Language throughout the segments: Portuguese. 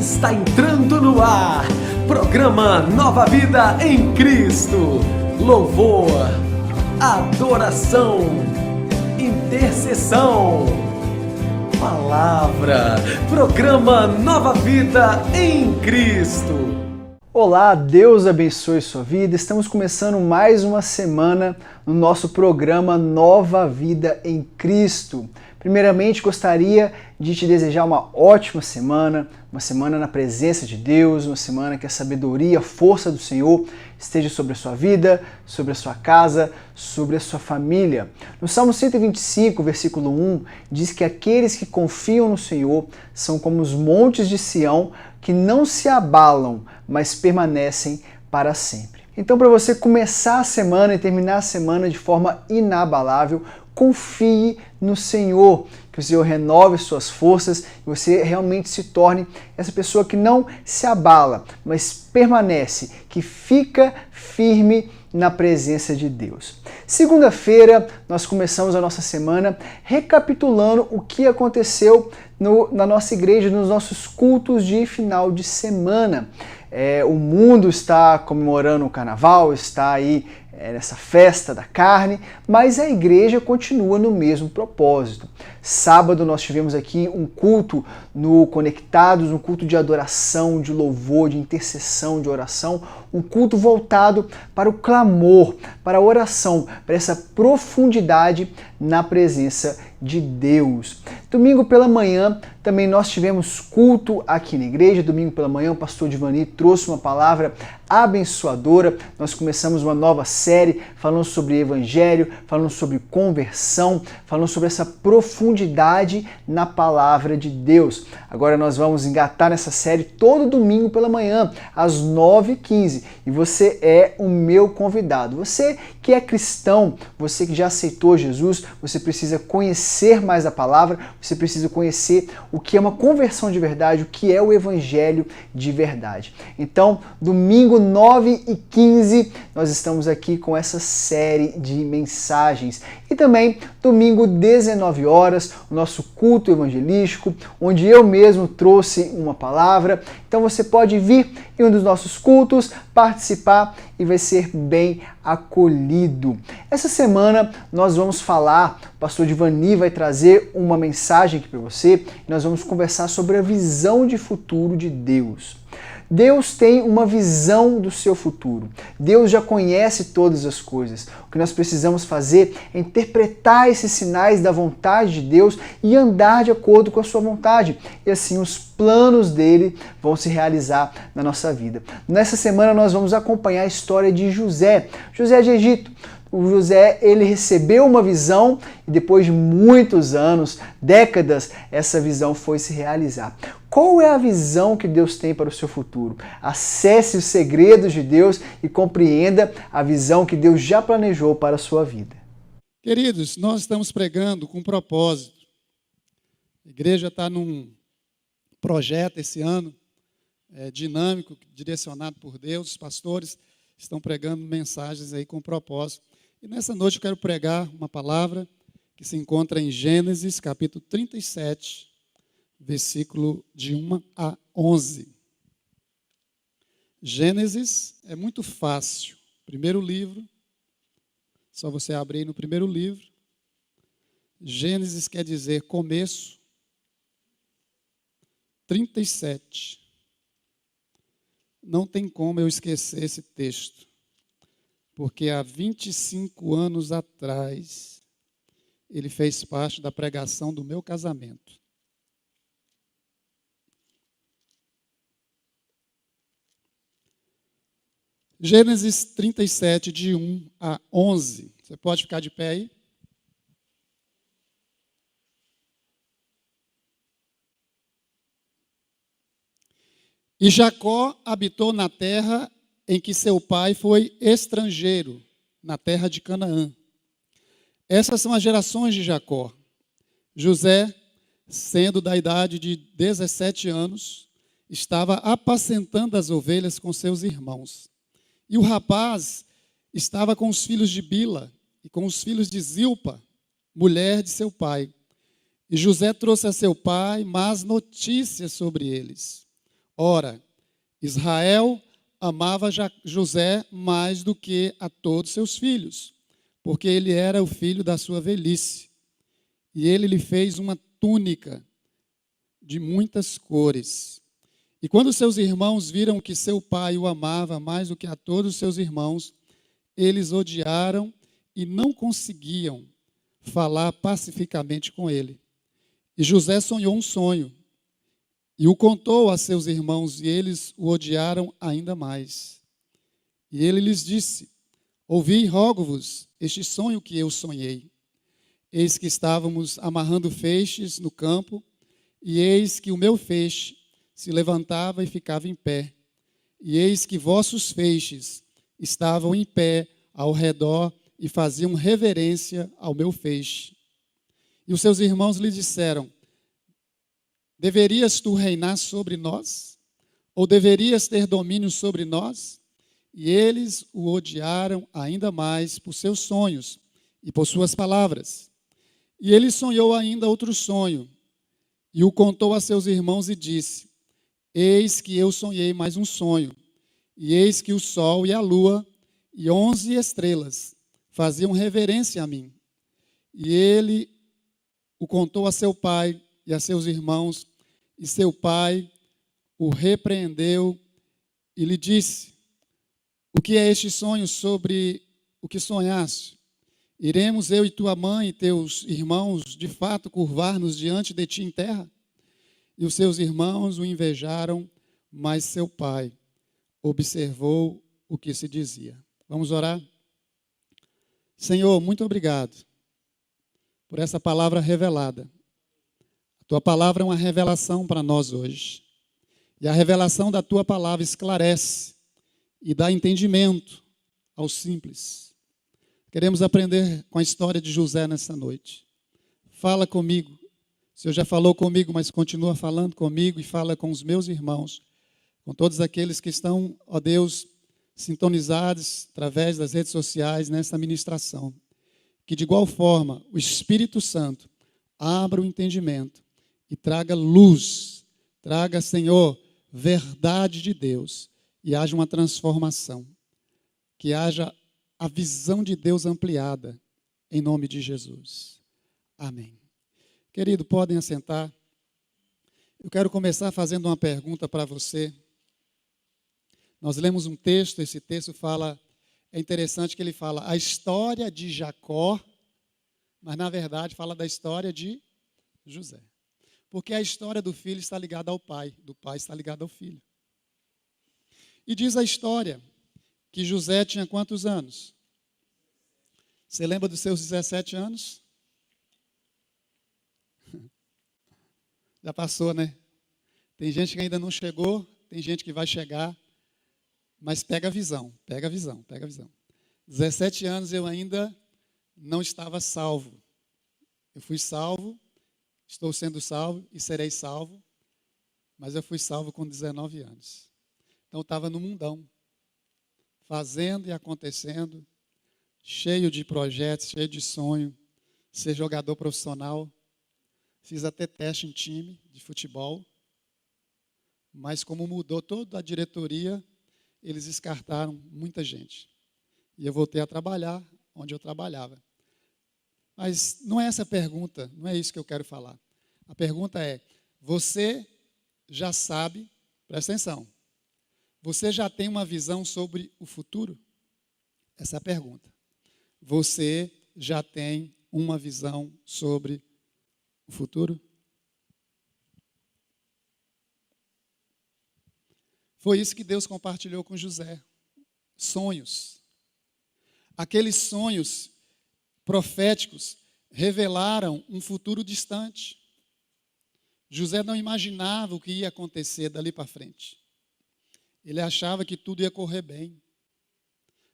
Está entrando no ar, programa Nova Vida em Cristo. Louvor, adoração, intercessão, palavra, programa Nova Vida em Cristo. Olá, Deus abençoe sua vida. Estamos começando mais uma semana no nosso programa Nova Vida em Cristo. Primeiramente, gostaria de te desejar uma ótima semana, uma semana na presença de Deus, uma semana que a sabedoria, a força do Senhor esteja sobre a sua vida, sobre a sua casa, sobre a sua família. No Salmo 125, versículo 1, diz que aqueles que confiam no Senhor são como os montes de Sião, que não se abalam, mas permanecem para sempre. Então, para você começar a semana e terminar a semana de forma inabalável, confie no Senhor, que o Senhor renove suas forças e você realmente se torne essa pessoa que não se abala, mas permanece, que fica firme na presença de Deus. Segunda-feira, nós começamos a nossa semana recapitulando o que aconteceu na nossa igreja, nos nossos cultos de final de semana. O mundo está comemorando o carnaval, está aí nessa festa da carne, mas a igreja continua no mesmo propósito. Sábado nós tivemos aqui um culto no Conectados, um culto de adoração, de louvor, de intercessão, de oração, um culto voltado para o clamor, para a oração, para essa profundidade na presença de Deus. Domingo pela manhã também nós tivemos culto aqui na igreja. Domingo pela manhã o pastor Divani trouxe uma palavra abençoadora. Nós começamos uma nova série falando sobre evangelho, falando sobre conversão, falando sobre essa profundidade na palavra de Deus. Agora nós vamos engatar nessa série todo domingo pela manhã, às 9h15. E você é o meu convidado. Você que é cristão, você que já aceitou Jesus, você precisa conhecer mais a palavra, você precisa conhecer o que é uma conversão de verdade, o que é o evangelho de verdade. Então, domingo 9h15, nós estamos aqui com essa série de mensagens. E também, domingo 19 horas, o nosso culto evangelístico, onde eu mesmo trouxe uma palavra. Então você pode vir em um dos nossos cultos, participar e vai ser bem acolhido. Essa semana nós vamos falar, o pastor Divani vai trazer uma mensagem aqui para você, e nós vamos conversar sobre a visão de futuro de Deus. Deus tem uma visão do seu futuro. Deus já conhece todas as coisas. O que nós precisamos fazer é interpretar esses sinais da vontade de Deus e andar de acordo com a sua vontade. E assim os planos dele vão se realizar na nossa vida. Nessa semana nós vamos acompanhar a história de José de Egito. O José, ele recebeu uma visão e depois de muitos anos, décadas, essa visão foi se realizar. Qual é a visão que Deus tem para o seu futuro? Acesse os segredos de Deus e compreenda a visão que Deus já planejou para a sua vida. Queridos, nós estamos pregando com propósito. A igreja está num projeto esse ano, dinâmico, direcionado por Deus. Os pastores estão pregando mensagens aí com propósito. E nessa noite eu quero pregar uma palavra que se encontra em Gênesis, capítulo 37, versículo de 1 a 11. Gênesis é muito fácil. Primeiro livro, só você abrir aí no primeiro livro. Gênesis quer dizer começo. 37. Não tem como eu esquecer esse texto. Porque há 25 anos atrás, ele fez parte da pregação do meu casamento. Gênesis 37, de 1 a 11. Você pode ficar de pé aí? E Jacó habitou na terra em que seu pai foi estrangeiro, na terra de Canaã. Essas são as gerações de Jacó. José, sendo da idade de 17 anos, estava apacentando as ovelhas com seus irmãos. E o rapaz estava com os filhos de Bila e com os filhos de Zilpa, mulher de seu pai. E José trouxe a seu pai más notícias sobre eles. Ora, Israel amava José mais do que a todos seus filhos, porque ele era o filho da sua velhice. E ele lhe fez uma túnica de muitas cores. E quando seus irmãos viram que seu pai o amava mais do que a todos os seus irmãos, eles odiaram e não conseguiam falar pacificamente com ele. E José sonhou um sonho e o contou a seus irmãos, e eles o odiaram ainda mais. E ele lhes disse: ouvi, rogo-vos, este sonho que eu sonhei. Eis que estávamos amarrando feixes no campo, e eis que o meu feixe se levantava e ficava em pé. E eis que vossos feixes estavam em pé ao redor e faziam reverência ao meu feixe. E os seus irmãos lhe disseram: deverias tu reinar sobre nós? Ou deverias ter domínio sobre nós? E eles o odiaram ainda mais por seus sonhos e por suas palavras. E ele sonhou ainda outro sonho, e o contou a seus irmãos e disse: eis que eu sonhei mais um sonho, e eis que o sol e a lua e 11 estrelas faziam reverência a mim. E ele o contou a seu pai e a seus irmãos, e seu pai o repreendeu e lhe disse: o que é este sonho sobre o que sonhaste? Iremos eu e tua mãe e teus irmãos de fato curvar-nos diante de ti em terra? E os seus irmãos o invejaram, mas seu pai observou o que se dizia. Vamos orar? Senhor, muito obrigado por essa palavra revelada. A tua palavra é uma revelação para nós hoje. E a revelação da tua palavra esclarece e dá entendimento aos simples. Queremos aprender com a história de José nessa noite. Fala comigo. O Senhor já falou comigo, mas continua falando comigo e fala com os meus irmãos, com todos aqueles que estão, ó Deus, sintonizados através das redes sociais nessa ministração. Que de igual forma o Espírito Santo abra o entendimento e traga luz, traga, Senhor, verdade de Deus e haja uma transformação. Que haja a visão de Deus ampliada, em nome de Jesus. Amém. Querido, podem assentar. Eu quero começar fazendo uma pergunta para você. Nós lemos um texto, esse texto fala, é interessante que ele fala a história de Jacó, mas na verdade fala da história de José. Porque a história do filho está ligada ao pai, do pai está ligada ao filho. E diz a história que José tinha quantos anos? Você lembra dos seus 17 anos? Já passou, né? Tem gente que ainda não chegou, tem gente que vai chegar, mas pega a visão, pega a visão, pega a visão. 17 anos eu ainda não estava salvo. Eu fui salvo, estou sendo salvo e serei salvo, mas eu fui salvo com 19 anos. Então eu estava no mundão, fazendo e acontecendo, cheio de projetos, cheio de sonho, ser jogador profissional. Fiz até teste em time de futebol, mas como mudou toda a diretoria, eles descartaram muita gente. E eu voltei a trabalhar onde eu trabalhava. Mas não é essa a pergunta, não é isso que eu quero falar. A pergunta é, você já sabe, presta atenção, você já tem uma visão sobre o futuro? Essa é a pergunta. Você já tem uma visão sobre o futuro? Foi isso que Deus compartilhou com José. Sonhos. Aqueles sonhos proféticos revelaram um futuro distante. José não imaginava o que ia acontecer dali para frente. Ele achava que tudo ia correr bem.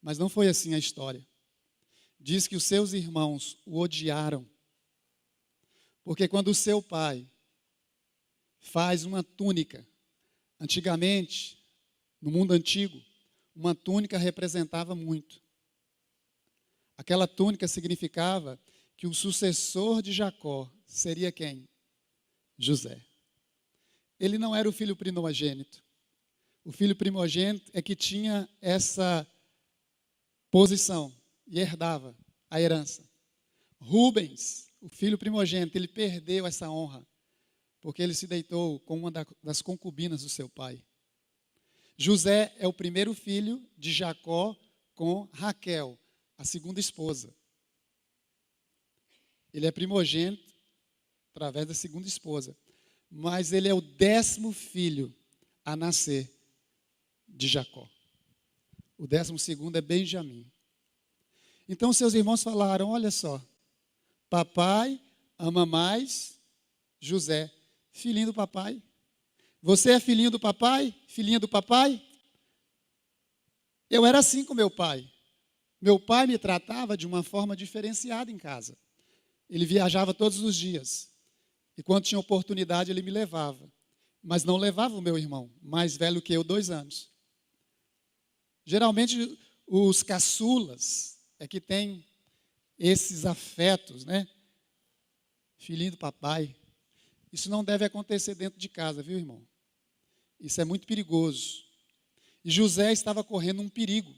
Mas não foi assim a história. Diz que os seus irmãos o odiaram. Porque quando o seu pai faz uma túnica, antigamente, no mundo antigo, uma túnica representava muito. Aquela túnica significava que o sucessor de Jacó seria quem? José. ele não era o filho primogênito. O filho primogênito é que tinha essa posição e herdava a herança. Rubens, o filho primogênito, ele perdeu essa honra, porque ele se deitou com uma das concubinas do seu pai. José é o primeiro filho de Jacó com Raquel, a segunda esposa. Ele é primogênito através da segunda esposa, mas ele é o 10º filho a nascer de Jacó. O 12º é Benjamim. Então seus irmãos falaram, olha só, papai ama mais José, filhinho do papai. Você é filhinho do papai? Filhinha do papai? Eu era assim com meu pai. Meu pai me tratava de uma forma diferenciada em casa. Ele viajava todos os dias. E quando tinha oportunidade, ele me levava. Mas não levava o meu irmão, mais velho que eu, 2 anos. Geralmente, os caçulas é que têm esses afetos, né? Filhinho do papai. Isso não deve acontecer dentro de casa, viu, irmão? Isso é muito perigoso. E José estava correndo um perigo,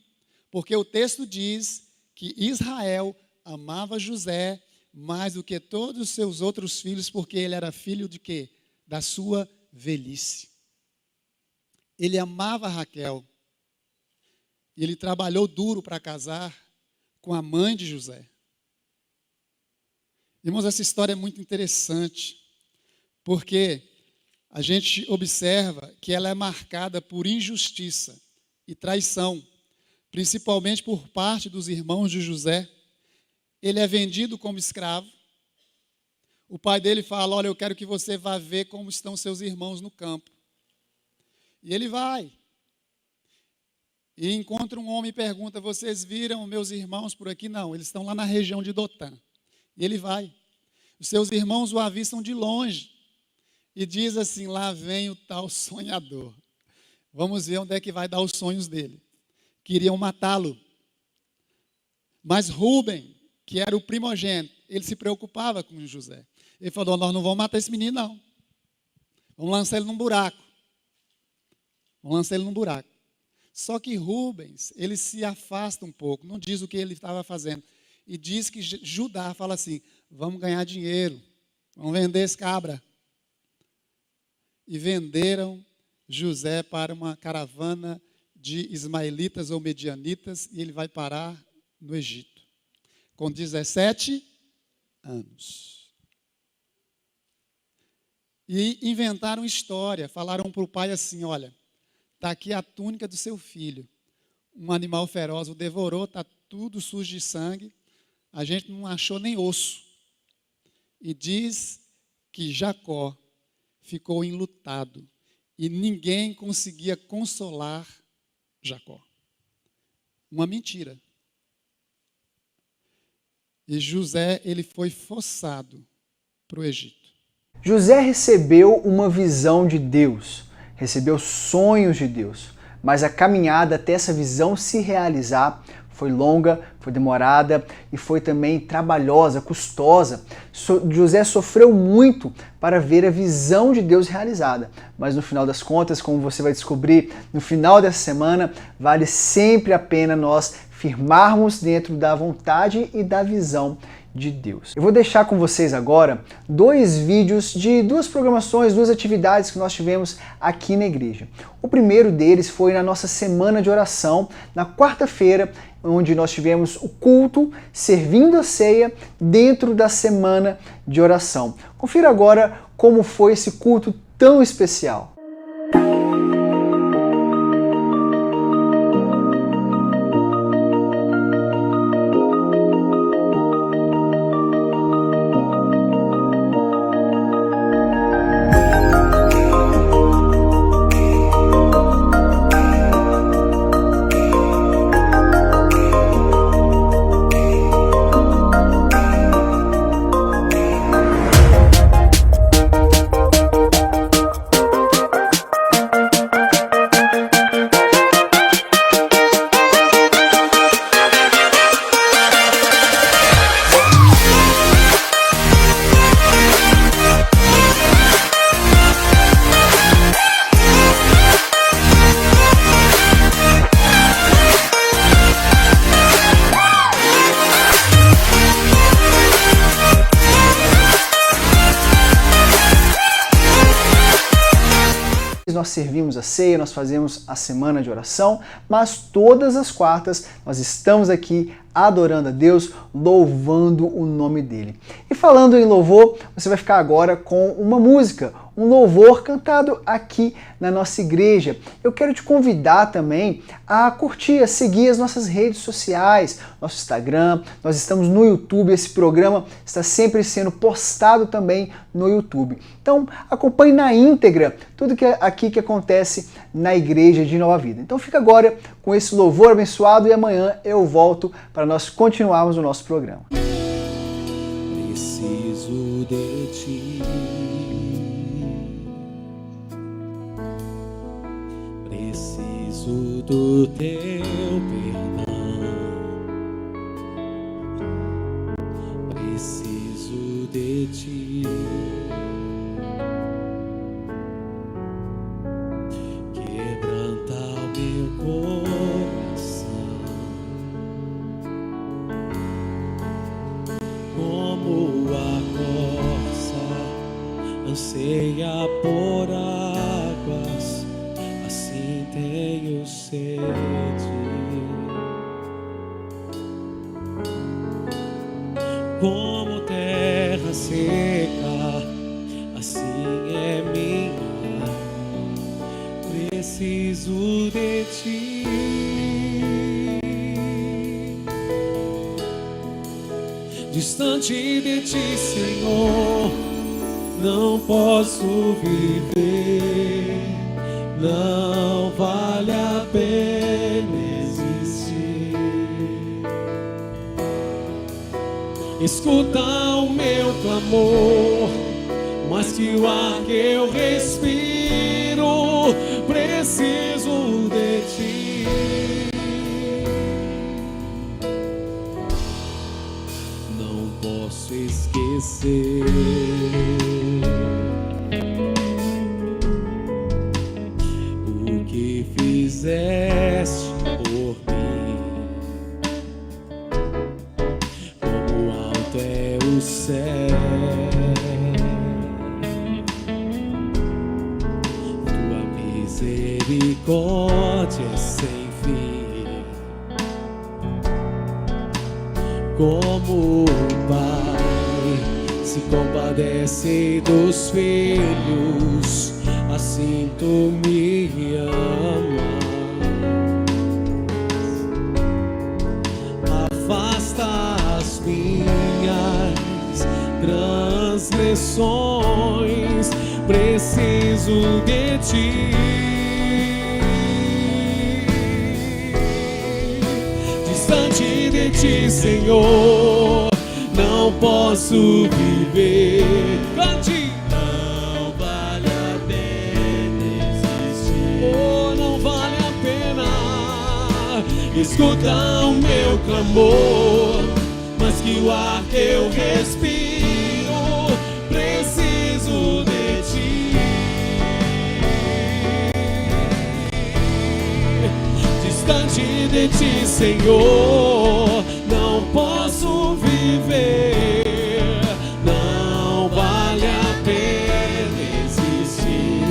porque o texto diz que Israel amava José mais do que todos os seus outros filhos, porque ele era filho de quê? Da sua velhice. Ele amava Raquel. E ele trabalhou duro para casar com a mãe de José. Irmãos, essa história é muito interessante, porque a gente observa que ela é marcada por injustiça e traição, principalmente por parte dos irmãos de José. Ele é vendido como escravo. O pai dele fala, olha, eu quero que você vá ver como estão seus irmãos no campo. E ele vai. E encontra um homem e pergunta, vocês viram meus irmãos por aqui? Não, eles estão lá na região de Dotã. E ele vai. Os seus irmãos o avistam de longe. E diz assim, lá vem o tal sonhador. Vamos ver onde é que vai dar os sonhos dele. Queriam matá-lo. Mas Rubem, que era o primogênito, ele se preocupava com José. Ele falou, nós não vamos matar esse menino, não. Vamos lançar ele num buraco. Vamos lançar ele num buraco. Só que Rubens, ele se afasta um pouco, não diz o que ele estava fazendo. E diz que Judá fala assim, vamos ganhar dinheiro, vamos vender esse cabra. E venderam José para uma caravana de ismaelitas ou medianitas, e ele vai parar no Egito, com 17 anos. E inventaram história, falaram para o pai assim, olha, está aqui a túnica do seu filho. Um animal feroz o devorou, está tudo sujo de sangue. A gente não achou nem osso. E diz que Jacó ficou enlutado. E ninguém conseguia consolar Jacó. Uma mentira. E José, ele foi forçado para o Egito. José recebeu uma visão de Deus. Recebeu sonhos de Deus, mas a caminhada até essa visão se realizar foi longa, foi demorada e foi também trabalhosa, custosa. José sofreu muito para ver a visão de Deus realizada, mas no final das contas, como você vai descobrir no final dessa semana, vale sempre a pena nós firmarmos dentro da vontade e da visão de Deus. Eu vou deixar com vocês agora 2 vídeos de 2 programações, 2 atividades que nós tivemos aqui na igreja. O primeiro deles foi na nossa semana de oração, na quarta-feira, onde nós tivemos o culto servindo a ceia dentro da semana de oração. Confira agora como foi esse culto tão especial. nós servimos a ceia, nós fazemos a semana de oração, mas todas as quartas nós estamos aqui adorando a Deus, louvando o nome dele. E falando em louvor, você vai ficar agora com uma música, um louvor cantado aqui na nossa igreja. Eu quero te convidar também a curtir, a seguir as nossas redes sociais, nosso Instagram, nós estamos no YouTube, esse programa está sempre sendo postado também no YouTube. Então acompanhe na íntegra tudo que acontece na igreja de Nova Vida. Então fica agora com esse louvor abençoado e amanhã eu volto para nós continuarmos o nosso programa. Preciso de ti. Preciso do teu perdão. Preciso de ti. Quebranta o meu coração, como a corça anseia por águas, assim tenho sede. Como terra seca, assim é minha, preciso de ti. Distante de ti, Senhor, não posso viver, não vale a pena existir. Escuta o meu clamor, mais que o ar que eu respiro, preciso de ti. Não posso esquecer o que fizeste por mim. Como alto é o céu, tua misericórdia é sem fim. Como o Pai se compadece dos filhos, assim tu me amas. Afasta as minhas transgressões, preciso de ti. Distante de ti, Senhor, não posso viver. Cante! Não vale a pena existir. Oh, não vale a pena. Escuta o meu clamor, mas que o ar que eu respiro, preciso de ti. Distante de ti, Senhor, não posso viver, não vale a pena existir.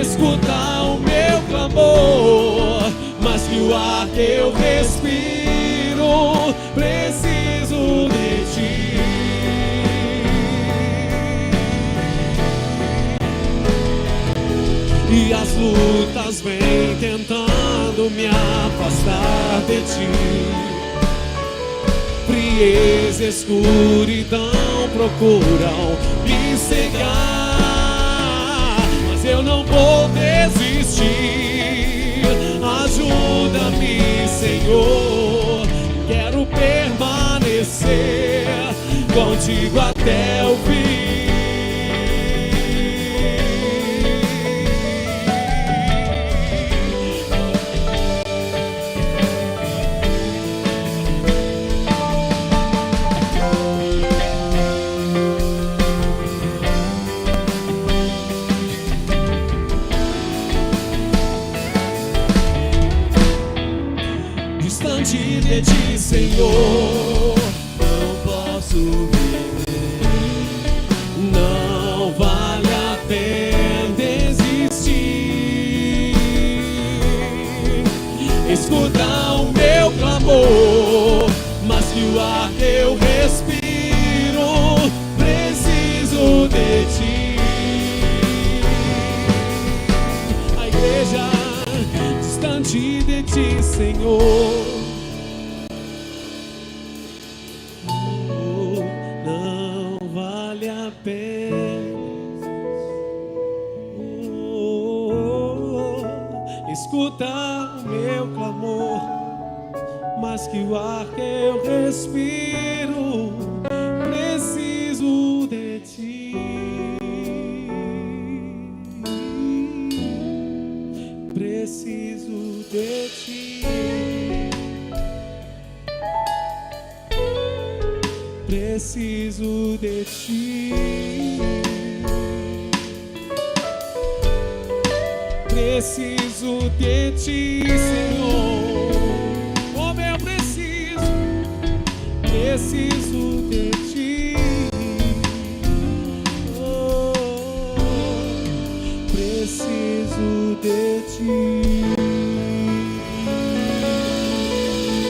Escuta o meu clamor, mas que o ar que eu respiro, preciso de ti. E as lutas vêm tentando me afastar de ti. Frieza e escuridão procuram me cegar, mas eu não vou desistir. Ajuda-me, Senhor, quero permanecer contigo até o fim. de ti. A igreja distante de ti, Senhor. Não vale a pena. Escuta o meu clamor, mais que o ar que eu respiro, preciso de ti. Preciso de ti. Preciso de ti. Preciso de ti, Senhor. Como eu preciso de ti.